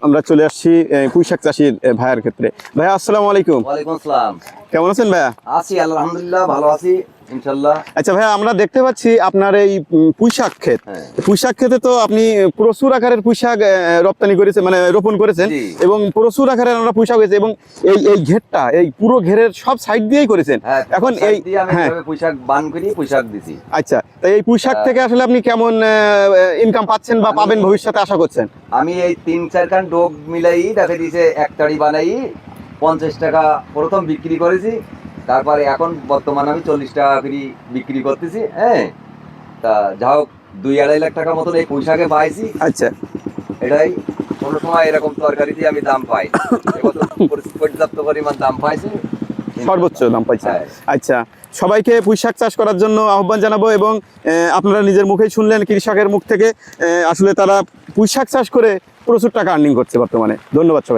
আমরা চলে আসছি পুঁইশাক চাষির ভাইয়ার ক্ষেত্রে। ভাইয়া আসসালামু আলাইকুম। ওয়ালাইকুম আসসালাম। কেমন আছেন ভাইয়া? আছি আলহামদুলিল্লাহ, ভালো আছি ইনশাআল্লাহ। আচ্ছা ভাইয়া, আমরা দেখতে পাচ্ছি আপনার এই পুঁইশাক ক্ষেত। হ্যাঁ। পুঁইশাক ক্ষেতে তো আপনি প্রচুর আকারের পুঁইশাক রপ্তানি করেছেন, মানে রোপণ করেছেন, জি। এবং প্রচুর আকারের আমরা পুঁইশাক হয়েছে, এবং এই ঘেরটা, এই পুরো ঘেরের সব সাইড দিয়েই করেছেন। হ্যাঁ, এখন সাইড এই দিয়ে আমি হ্যাঁ এভাবে পুঁইশাক বান করি, পুঁইশাক দিছি। আচ্ছা, তাই এই পুঁইশাক থেকে আসলে আপনি কেমন ইনকাম পাচ্ছেন বা পাবেন ভবিষ্যতে আশা করছেন? আমি এই 3-4 খান ডোগ মিলাই দেখা দিয়েছে এক তাড়ি বানাই 50 টাকা প্রথম বিক্রি করেছি। তারপরে এখন বর্তমানে আমি 40 টাকা করে বিক্রি করতেছি। হ্যাঁ, তা যা হোক 2-2.5 লাখ টাকা মতন এই পুঁইশাকে পাইছি। আচ্ছা, এটাই কোনো সময় এরকম তরকারিতে আমি দাম পাই, এবছর পর্যাপ্ত পরিমাণ দাম পাইছি, সর্বোচ্চ দাম পাইছে। হ্যাঁ। আচ্ছা, সবাইকে পুঁইশাক চাষ করার জন্য আহ্বান জানাবো, এবং আপনারা নিজের মুখেই শুনলেন কৃষকের মুখ থেকে, আসলে তারা পুঁইশাক চাষ করে প্রচুর টাকা আর্নিং করছে বর্তমানে। ধন্যবাদ সবাই।